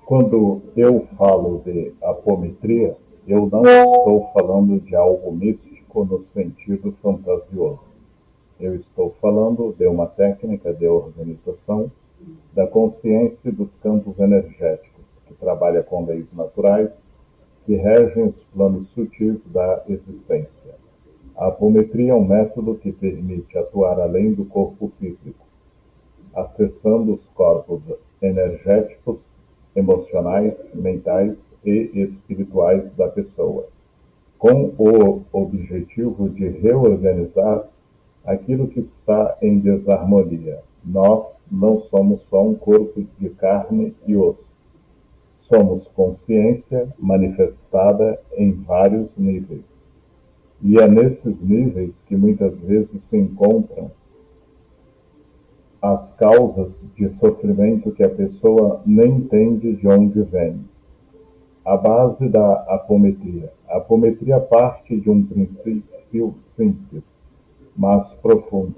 Quando eu falo de apometria, eu não estou falando de algo místico no sentido fantasioso. Eu estou falando de uma técnica de organização da consciência dos campos energéticos, que trabalha com leis naturais que regem os planos sutis da existência. A apometria é um método que permite atuar além do corpo físico, acessando os corpos energéticos, emocionais, mentais e espirituais da pessoa, com o objetivo de reorganizar aquilo que está em desarmonia. Nós não somos só um corpo de carne e osso. Somos consciência manifestada em vários níveis. E é nesses níveis que muitas vezes se encontram as causas de sofrimento que a pessoa nem entende de onde vem. A base da apometria. A apometria parte de um princípio simples, mas profundo.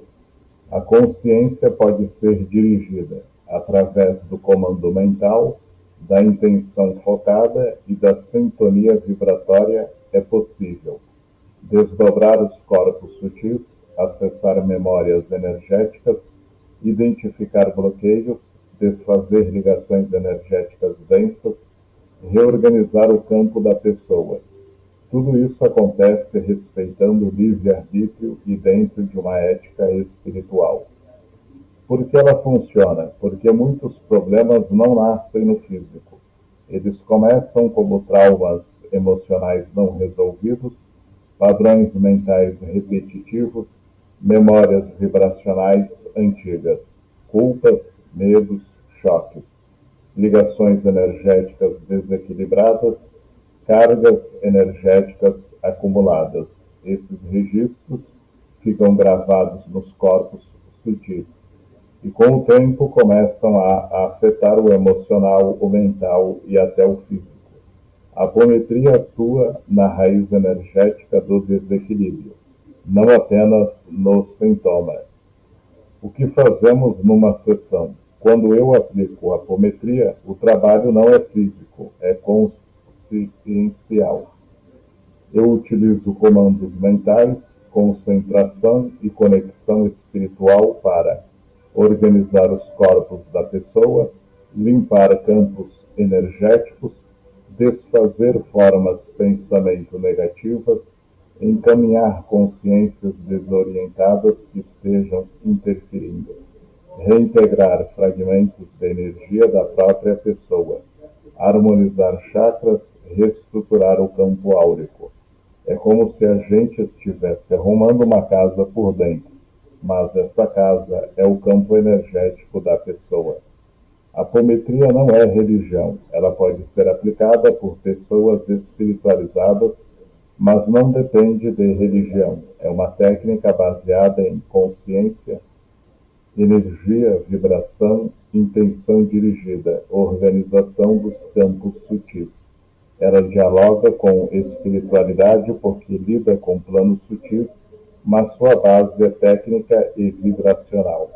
A consciência pode ser dirigida através do comando mental, da intenção focada e da sintonia vibratória é possível desdobrar os corpos sutis, acessar memórias energéticas, identificar bloqueios, desfazer ligações energéticas densas, reorganizar o campo da pessoa. Tudo isso acontece respeitando o livre-arbítrio e dentro de uma ética espiritual. Por que ela funciona? Porque muitos problemas não nascem no físico. Eles começam como traumas emocionais não resolvidos, padrões mentais repetitivos, memórias vibracionais antigas, culpas, medos, choques, ligações energéticas desequilibradas, cargas energéticas acumuladas. Esses registros ficam gravados nos corpos sutis e com o tempo começam a afetar o emocional, o mental e até o físico. A apometria atua na raiz energética do desequilíbrio, não apenas no sintoma. O que fazemos numa sessão? Quando eu aplico a apometria, o trabalho não é físico, é consciencial. Eu utilizo comandos mentais, concentração e conexão espiritual para organizar os corpos da pessoa, limpar campos energéticos, desfazer formas de pensamento negativas, encaminhar consciências desorientadas que estejam interferindo, reintegrar fragmentos de energia da própria pessoa, harmonizar chakras, reestruturar o campo áurico. É como se a gente estivesse arrumando uma casa por dentro, mas essa casa é o campo energético da pessoa. A apometria não é religião, ela pode ser aplicada por pessoas espiritualizadas, mas não depende de religião. É uma técnica baseada em consciência, energia, vibração, intenção dirigida, organização dos campos sutis. Ela dialoga com espiritualidade porque lida com planos sutis, mas sua base é técnica e vibracional.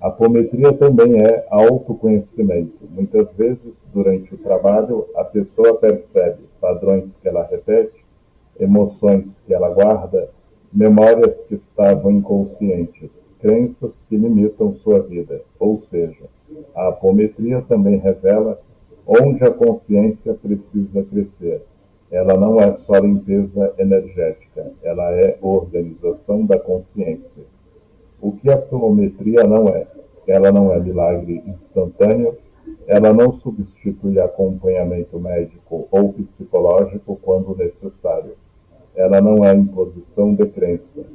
A apometria também é autoconhecimento. Muitas vezes, durante o trabalho, a pessoa percebe padrões que ela repete, emoções que ela guarda, memórias que estavam inconscientes, crenças que limitam sua vida. Ou seja, a apometria também revela onde a consciência precisa crescer. Ela não é só limpeza energética, ela é organização da consciência. O que a apometria não é? Ela não é milagre instantâneo, ela não substitui acompanhamento médico ou psicológico quando necessário. Ela não é imposição de crença.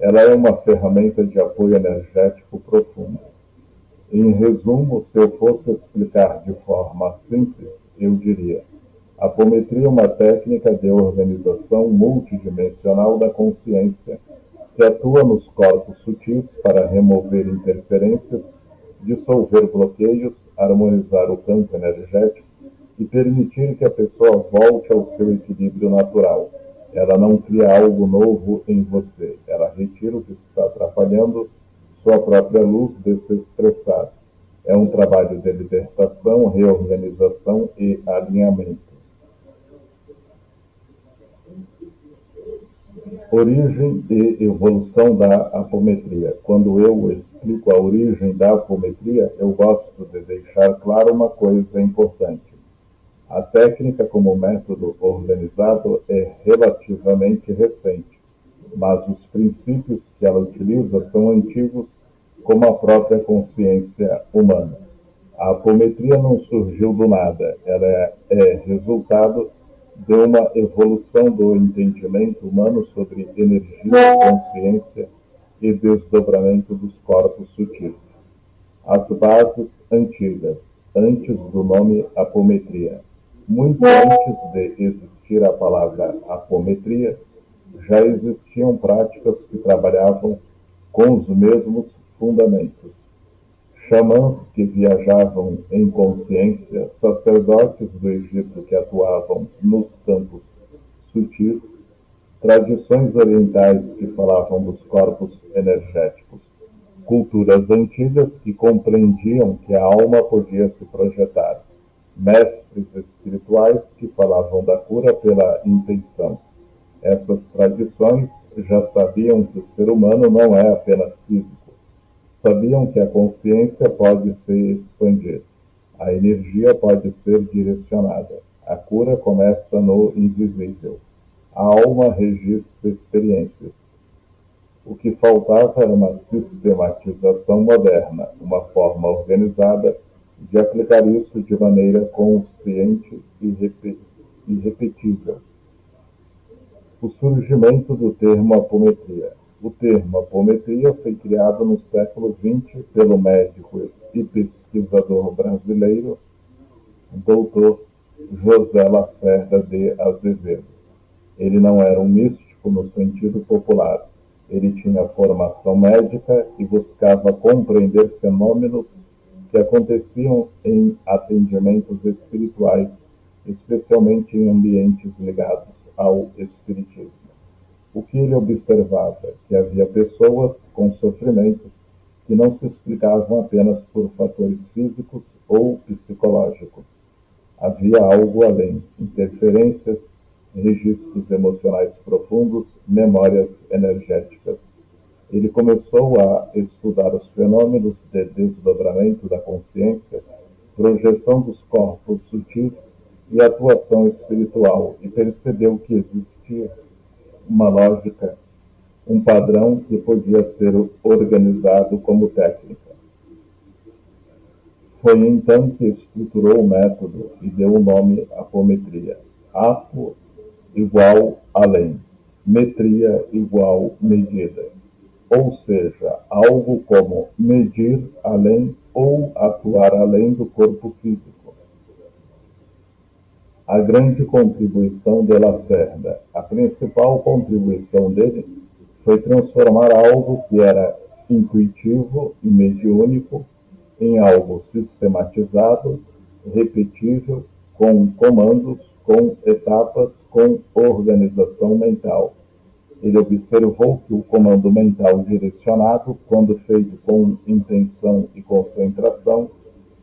Ela é uma ferramenta de apoio energético profundo. Em resumo, se eu fosse explicar de forma simples, eu diria: a apometria é uma técnica de organização multidimensional da consciência que atua nos corpos sutis para remover interferências, dissolver bloqueios, harmonizar o campo energético e permitir que a pessoa volte ao seu equilíbrio natural. Ela não cria algo novo em você, ela retira o que está atrapalhando sua própria luz de se expressar. É um trabalho de libertação, reorganização e alinhamento. Origem e evolução da apometria. Quando eu explico a origem da apometria, eu gosto de deixar claro uma coisa importante. A técnica como método organizado é relativamente recente, mas os princípios que ela utiliza são antigos como a própria consciência humana. A apometria não surgiu do nada, ela é resultado de uma evolução do entendimento humano sobre energia, consciência e desdobramento dos corpos sutis. As bases antigas, antes do nome apometria. Muito antes de existir a palavra apometria, já existiam práticas que trabalhavam com os mesmos fundamentos. Xamãs que viajavam em consciência, sacerdotes do Egito que atuavam nos campos sutis, tradições orientais que falavam dos corpos energéticos, culturas antigas que compreendiam que a alma podia se projetar, mestres espirituais que falavam da cura pela intenção. Essas tradições já sabiam que o ser humano não é apenas físico. Sabiam que a consciência pode se expandir, a energia pode ser direcionada, a cura começa no invisível, a alma registra experiências. O que faltava era uma sistematização moderna, uma forma organizada de aplicar isso de maneira consciente e repetível. O surgimento do termo apometria. O termo apometria foi criado no século XX pelo médico e pesquisador brasileiro Dr. José Lacerda de Azevedo. Ele não era um místico no sentido popular. Ele tinha formação médica e buscava compreender fenômenos que aconteciam em atendimentos espirituais, especialmente em ambientes ligados ao espiritismo. O que ele observava? Que havia pessoas com sofrimentos que não se explicavam apenas por fatores físicos ou psicológicos. Havia algo além, interferências, registros emocionais profundos, memórias energéticas. Ele começou a estudar os fenômenos de desdobramento da consciência, projeção dos corpos sutis e atuação espiritual, e percebeu que existia uma lógica, um padrão que podia ser organizado como técnica. Foi então que estruturou o método e deu o nome apometria. Apo igual além, metria igual medida. Ou seja, algo como medir além ou atuar além do corpo físico. A grande contribuição de Lacerda. A principal contribuição dele foi transformar algo que era intuitivo e mediúnico em algo sistematizado, repetível, com comandos, com etapas, com organização mental. Ele observou que o comando mental direcionado, quando feito com intenção e concentração,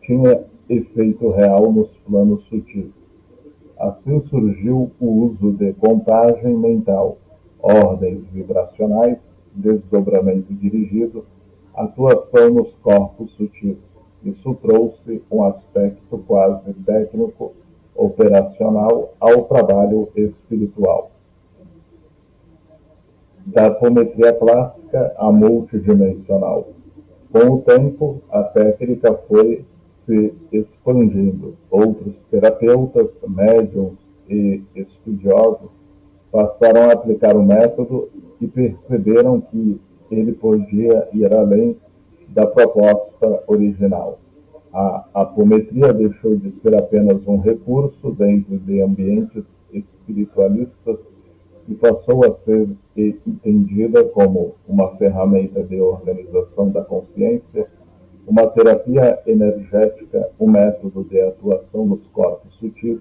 tinha efeito real nos planos sutis. Assim surgiu o uso de contagem mental, ordens vibracionais, desdobramento dirigido, atuação nos corpos sutis. Isso trouxe um aspecto quase técnico, operacional ao trabalho espiritual. Da apometria clássica à multidimensional. Com o tempo, a técnica foi se expandindo. Outros terapeutas, médiums e estudiosos passaram a aplicar o método e perceberam que ele podia ir além da proposta original. A apometria deixou de ser apenas um recurso dentro de ambientes espiritualistas e passou a ser entendida como uma ferramenta de organização da consciência, uma terapia energética, um método de atuação nos corpos sutis,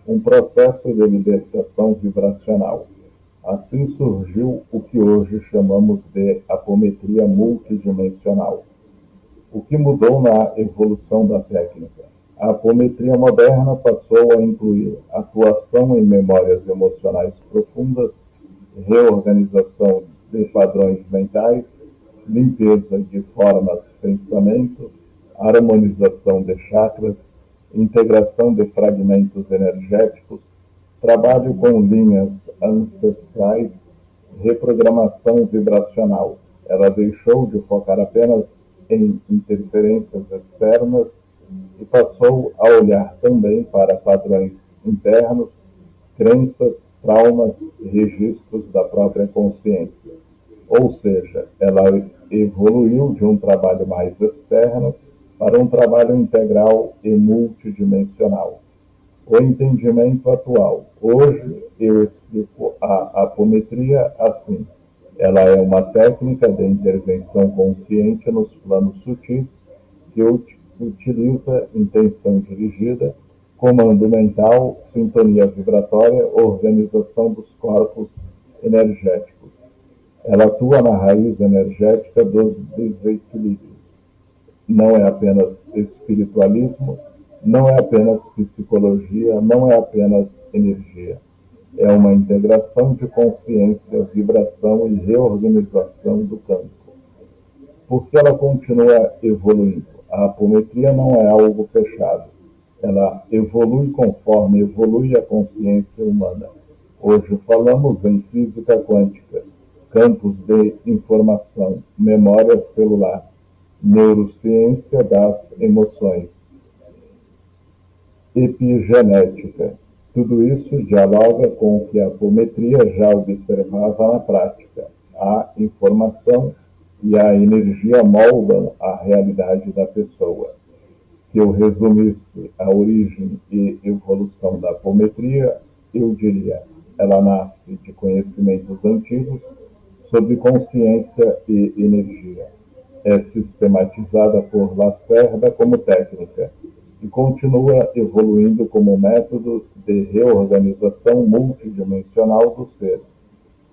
um processo de libertação vibracional. Assim surgiu o que hoje chamamos de apometria multidimensional. O que mudou na evolução da técnica? A apometria moderna passou a incluir atuação em memórias emocionais profundas, reorganização de padrões mentais, limpeza de formas de pensamento, harmonização de chakras, integração de fragmentos energéticos, trabalho com linhas ancestrais, reprogramação vibracional. Ela deixou de focar apenas em interferências externas e passou a olhar também para padrões internos, crenças, traumas e registros da própria consciência. Ou seja, ela evoluiu de um trabalho mais externo para um trabalho integral e multidimensional. O entendimento atual. Hoje eu explico a apometria assim. Ela é uma técnica de intervenção consciente nos planos sutis que utiliza intenção dirigida, comando mental, sintonia vibratória, organização dos corpos energéticos. Ela atua na raiz energética dos desequilíbrios. Não é apenas espiritualismo, não é apenas psicologia, não é apenas energia. É uma integração de consciência, vibração e reorganização do campo. Porque ela continua evoluindo. A apometria não é algo fechado. Ela evolui conforme evolui a consciência humana. Hoje falamos em física quântica, campos de informação, memória celular, neurociência das emoções, epigenética. Tudo isso dialoga com o que a apometria já observava na prática. A informação e a energia moldam a realidade da pessoa. Se eu resumisse a origem e evolução da apometria, eu diria: ela nasce de conhecimentos antigos sobre consciência e energia. É sistematizada por Lacerda como técnica e continua evoluindo como método de reorganização multidimensional do ser.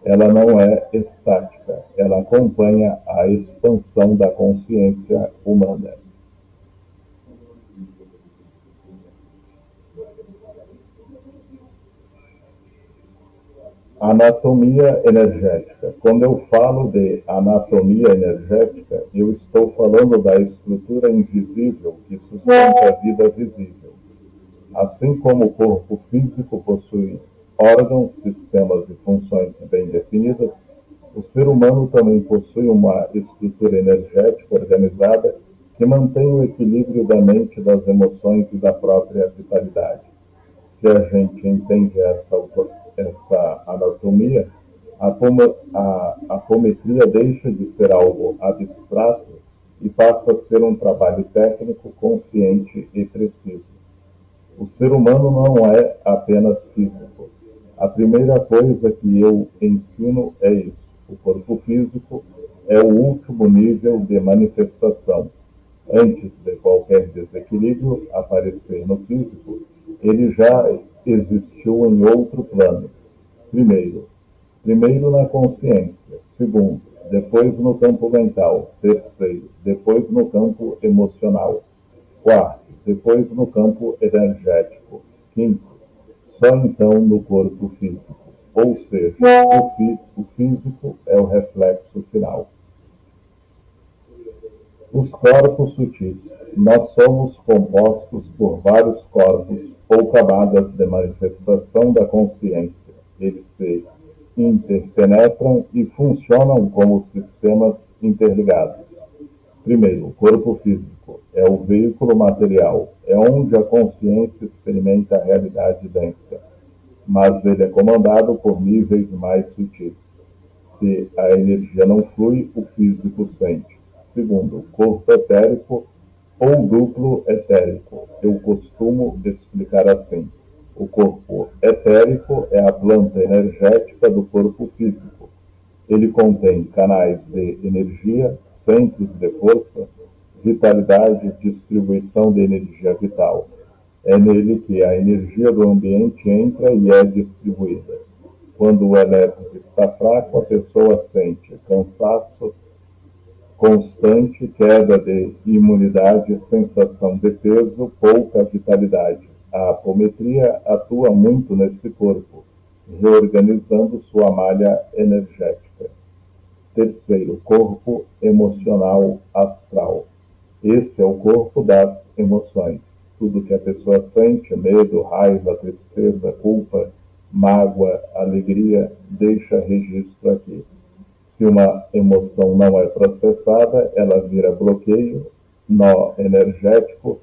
Ela não é estática, ela acompanha a expansão da consciência humana. Anatomia energética. Quando eu falo de anatomia energética, eu estou falando da estrutura invisível que sustenta a vida visível. Assim como o corpo físico possui órgãos, sistemas e funções bem definidas, o ser humano também possui uma estrutura energética organizada que mantém o equilíbrio da mente, das emoções e da própria vitalidade. Se a gente entende essa anatomia, a apometria deixa de ser algo abstrato e passa a ser um trabalho técnico, consciente e preciso. O ser humano não é apenas físico. A primeira coisa que eu ensino é isso. O corpo físico é o último nível de manifestação. Antes de qualquer desequilíbrio aparecer no físico, ele já existiu em outro plano. Primeiro na consciência. Segundo, depois no campo mental. Terceiro, depois no campo emocional. Quarto, depois no campo energético. Quinto, só então no corpo físico. Ou seja, o físico é o reflexo final. Os corpos sutis. Nós somos compostos por vários corpos ou camadas de manifestação da consciência. Eles se interpenetram e funcionam como sistemas interligados. Primeiro, o corpo físico é o veículo material, é onde a consciência experimenta a realidade densa, mas ele é comandado por níveis mais sutis. Se a energia não flui, o físico sente. Segundo, corpo etérico ou duplo etérico. Eu costumo explicar assim: o corpo etérico é a planta energética do corpo físico. Ele contém canais de energia, centros de força, vitalidade, distribuição de energia vital. É nele que a energia do ambiente entra e é distribuída. Quando o elétrico está fraco, a pessoa sente cansaço, constante queda de imunidade, sensação de peso, pouca vitalidade. A apometria atua muito nesse corpo, reorganizando sua malha energética. Terceiro, corpo emocional astral. Esse é o corpo das emoções. Tudo que a pessoa sente, medo, raiva, tristeza, culpa, mágoa, alegria, deixa registro aqui. Se uma emoção não é processada, ela vira bloqueio, nó energético,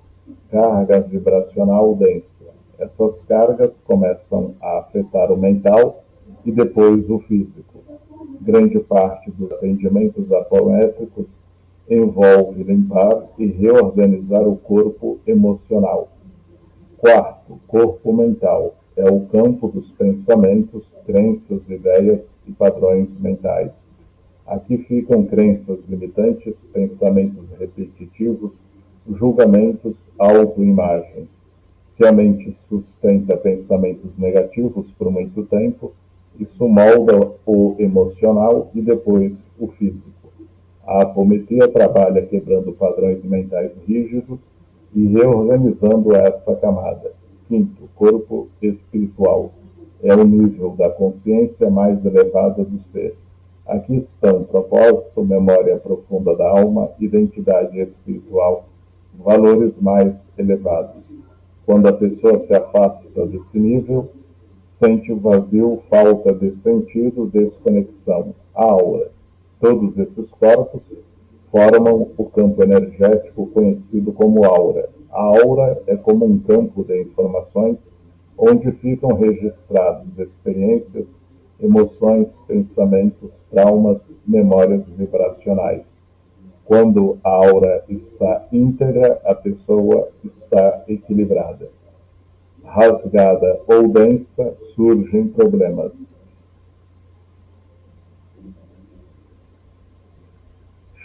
carga vibracional densa. Essas cargas começam a afetar o mental e depois o físico. Grande parte dos atendimentos apométricos envolve limpar e reorganizar o corpo emocional. Quarto, corpo mental. É o campo dos pensamentos, crenças, ideias e padrões mentais. Aqui ficam crenças limitantes, pensamentos repetitivos, julgamentos, autoimagem. Se a mente sustenta pensamentos negativos por muito tempo, isso molda o emocional e depois o físico. A apometria trabalha quebrando padrões mentais rígidos e reorganizando essa camada. Quinto, corpo espiritual. É o nível da consciência mais elevada do ser. Aqui estão propósito, memória profunda da alma, identidade espiritual, valores mais elevados. Quando a pessoa se afasta desse nível, sente vazio, falta de sentido, desconexão, a aura. Todos esses corpos formam o campo energético conhecido como aura. A aura é como um campo de informações onde ficam registrados experiências, emoções, pensamentos, traumas, memórias vibracionais. Quando a aura está íntegra, a pessoa está equilibrada. Rasgada ou densa, surgem problemas.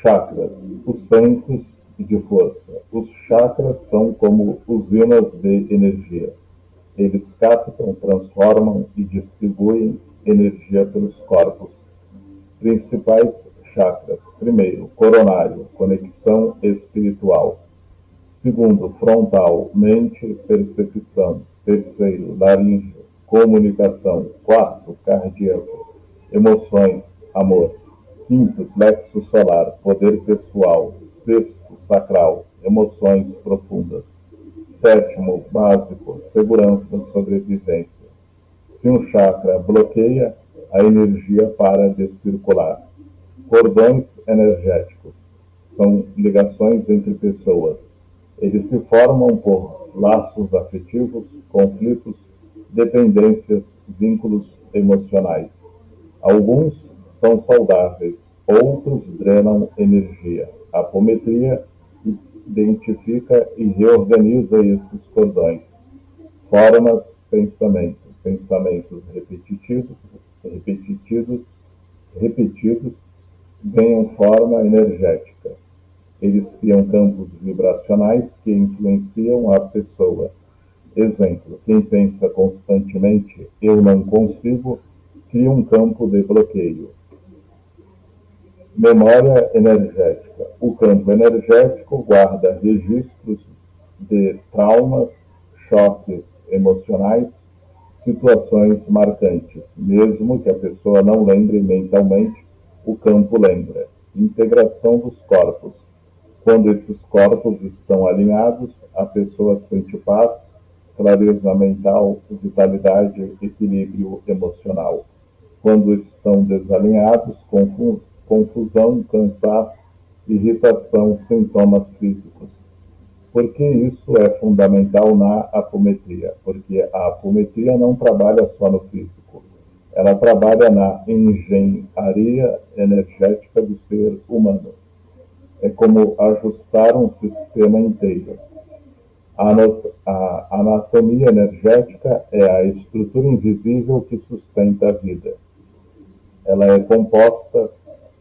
Chakras, os centros de força. Os chakras são como usinas de energia. Eles captam, transformam e distribuem energia pelos corpos. Principais chakras. Primeiro, coronário, conexão espiritual. Segundo, frontal, mente, percepção. Terceiro, laríngeo, comunicação. Quarto, cardíaco, emoções, amor. Quinto, plexo solar, poder pessoal. Sexto, sacral, emoções profundas. Sétimo, básico, segurança, sobrevivência. Se um chakra bloqueia, a energia para de circular. Cordões energéticos são ligações entre pessoas. Eles se formam por laços afetivos, conflitos, dependências, vínculos emocionais. Alguns são saudáveis, outros drenam energia. A apometria identifica e reorganiza esses cordões. Formas, pensamentos repetidos, ganham forma energética. Eles criam campos vibracionais que influenciam a pessoa. Exemplo, quem pensa constantemente, eu não consigo, cria um campo de bloqueio. Memória energética. O campo energético guarda registros de traumas, choques emocionais, situações marcantes. Mesmo que a pessoa não lembre mentalmente, o campo lembra. Integração dos corpos. Quando esses corpos estão alinhados, a pessoa sente paz, clareza mental, vitalidade, equilíbrio emocional. Quando estão desalinhados, confusão, cansaço, irritação, sintomas físicos. Por que isso é fundamental na apometria? Porque a apometria não trabalha só no físico. Ela trabalha na engenharia energética do ser humano. É como ajustar um sistema inteiro. A anatomia energética é a estrutura invisível que sustenta a vida. Ela é composta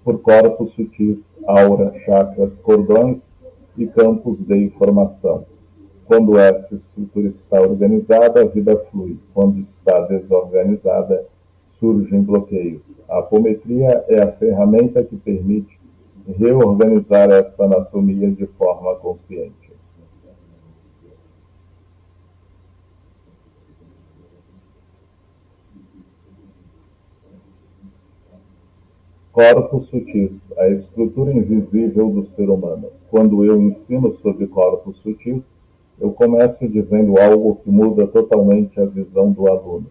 por corpos sutis, aura, chakras, cordões e campos de informação. Quando essa estrutura está organizada, a vida flui. Quando está desorganizada, surgem bloqueios. A apometria é a ferramenta que permite reorganizar essa anatomia de forma consciente. Corpos sutis, a estrutura invisível do ser humano. Quando eu ensino sobre corpos sutis, eu começo dizendo algo que muda totalmente a visão do aluno.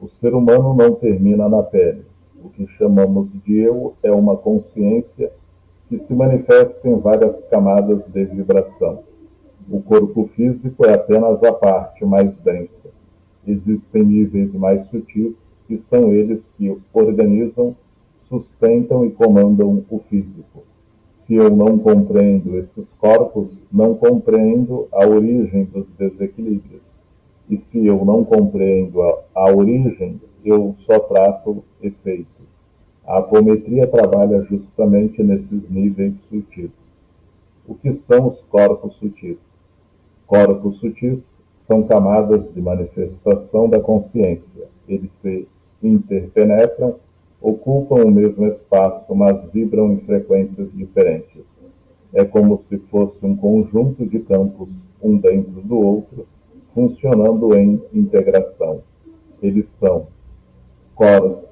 O ser humano não termina na pele. O que chamamos de eu é uma consciência que se manifesta em várias camadas de vibração. O corpo físico é apenas a parte mais densa. Existem níveis mais sutis, que são eles que organizam, sustentam e comandam o físico. Se eu não compreendo esses corpos, não compreendo a origem dos desequilíbrios. E se eu não compreendo a origem, eu só trato efeito. A apometria trabalha justamente nesses níveis sutis. O que são os corpos sutis? Corpos sutis são camadas de manifestação da consciência. Eles se interpenetram, ocupam o mesmo espaço, mas vibram em frequências diferentes. É como se fosse um conjunto de campos, um dentro do outro, funcionando em integração. Eles são,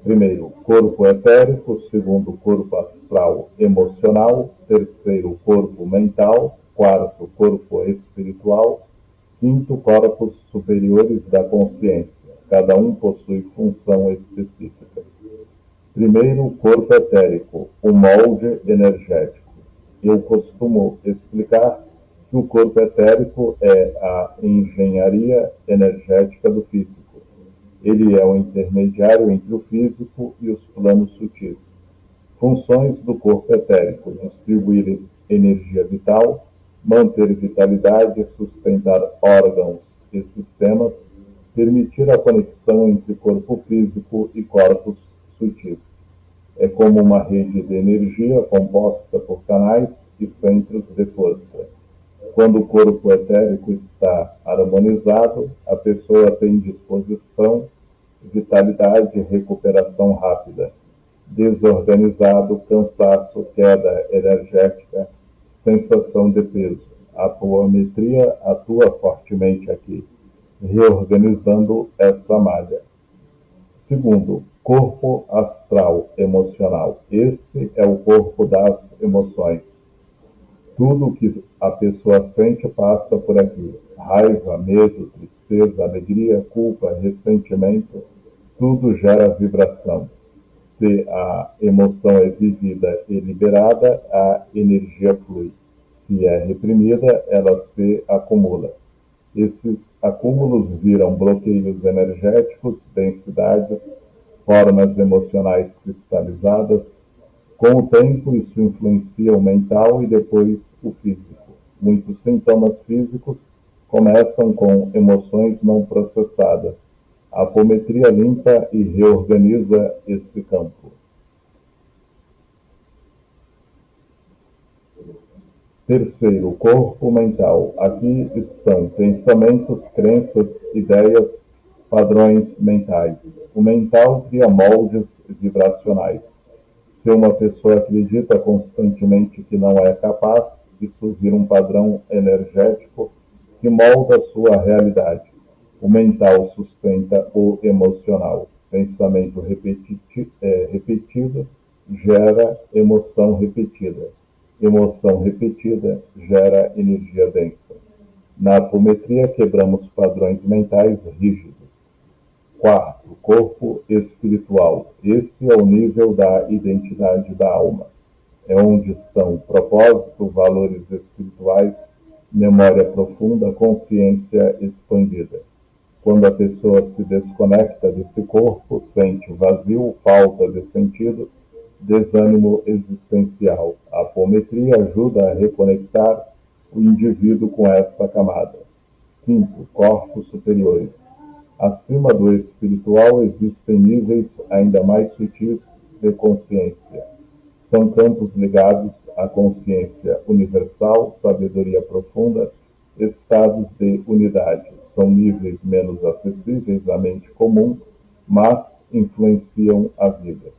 primeiro, corpo etérico, segundo, corpo astral emocional, terceiro, corpo mental, quarto, corpo espiritual, quinto, corpos superiores da consciência. Cada um possui função específica. Primeiro, corpo etérico, o molde energético. Eu costumo explicar que o corpo etérico é a engenharia energética do físico. Ele é o intermediário entre o físico e os planos sutis. Funções do corpo etérico: distribuir energia vital, manter vitalidade, sustentar órgãos e sistemas, permitir a conexão entre corpo físico e corpos sutis. É como uma rede de energia composta por canais e centros de força. Quando o corpo etérico está harmonizado, a pessoa tem disposição, vitalidade e recuperação rápida. Desorganizado, cansaço, queda energética, sensação de peso. A apometria atua fortemente aqui, reorganizando essa malha. Segundo, corpo astral emocional. Esse é o corpo das emoções. Tudo que a pessoa sente passa por aqui. Raiva, medo, tristeza, alegria, culpa, ressentimento, tudo gera vibração. Se a emoção é vivida e liberada, a energia flui. Se é reprimida, ela se acumula. Esses acúmulos viram bloqueios energéticos, densidades, formas emocionais cristalizadas. Com o tempo, isso influencia o mental e depois o físico. Muitos sintomas físicos começam com emoções não processadas. A apometria limpa e reorganiza esse campo. Terceiro, corpo mental. Aqui estão pensamentos, crenças, ideias, padrões mentais. O mental cria moldes vibracionais. Se uma pessoa acredita constantemente que não é capaz, isso vira um padrão energético que molda sua realidade. O mental sustenta o emocional. Pensamento repetido gera emoção repetida. Emoção repetida gera energia densa. Na apometria, quebramos padrões mentais rígidos. Quarto, corpo espiritual. Esse é o nível da identidade da alma. É onde estão propósito, valores espirituais, memória profunda, consciência expandida. Quando a pessoa se desconecta desse corpo, sente vazio, falta de sentido, desânimo existencial. A apometria ajuda a reconectar o indivíduo com essa camada. Quinto, corpos superiores. Acima do espiritual existem níveis ainda mais sutis de consciência. São campos ligados à consciência universal, sabedoria profunda, estados de unidade. São níveis menos acessíveis à mente comum, mas influenciam a vida.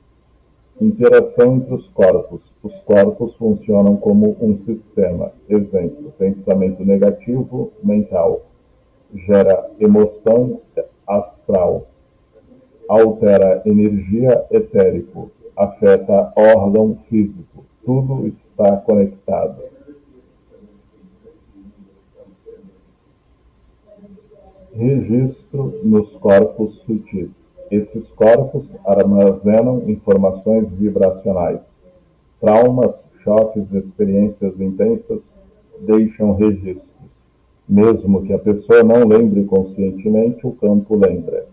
Interação entre os corpos. Os corpos funcionam como um sistema. Exemplo: pensamento negativo, mental. Gera emoção, astral. Altera energia, etérico. Afeta órgão físico. Tudo está conectado. Registro nos corpos sutis. Esses corpos armazenam informações vibracionais. Traumas, choques, experiências intensas deixam registros. Mesmo que a pessoa não lembre conscientemente, o campo lembra.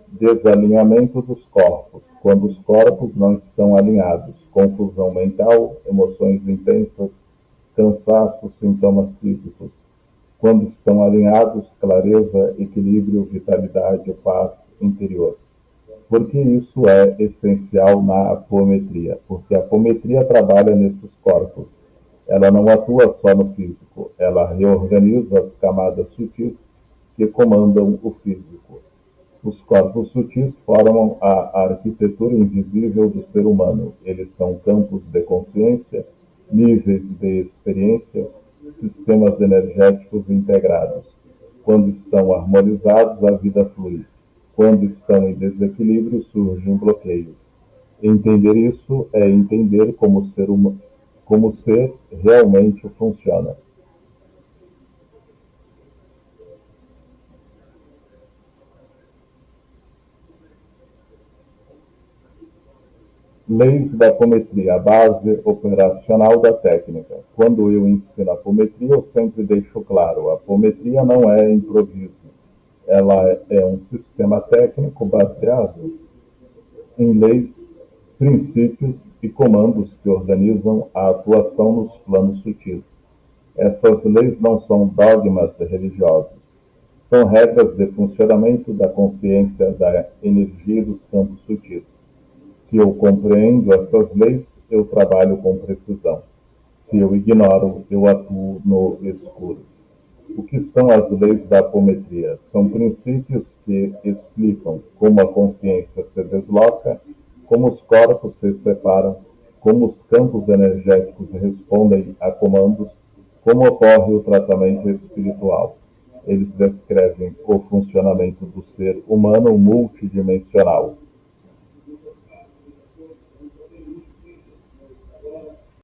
Desalinhamento dos corpos. Quando os corpos não estão alinhados. Confusão mental, emoções intensas, cansaço, sintomas físicos. Quando estão alinhados, clareza, equilíbrio, vitalidade, paz interior. Por que isso é essencial na apometria? Porque a apometria trabalha nesses corpos. Ela não atua só no físico, ela reorganiza as camadas sutis que comandam o físico. Os corpos sutis formam a arquitetura invisível do ser humano. Eles são campos de consciência, níveis de experiência, sistemas energéticos integrados. Quando estão harmonizados, a vida flui. Quando estão em desequilíbrio, surgem bloqueios. Entender isso é entender como o ser realmente funciona. Leis da apometria, a base operacional da técnica. Quando eu ensino a apometria, eu sempre deixo claro, a apometria não é improviso. Ela é um sistema técnico baseado em leis, princípios e comandos que organizam a atuação nos planos sutis. Essas leis não são dogmas religiosos, são regras de funcionamento da consciência, da energia e dos campos sutis. Se eu compreendo essas leis, eu trabalho com precisão. Se eu ignoro, eu atuo no escuro. O que são as leis da apometria? São princípios que explicam como a consciência se desloca, como os corpos se separam, como os campos energéticos respondem a comandos, como ocorre o tratamento espiritual. Eles descrevem o funcionamento do ser humano multidimensional,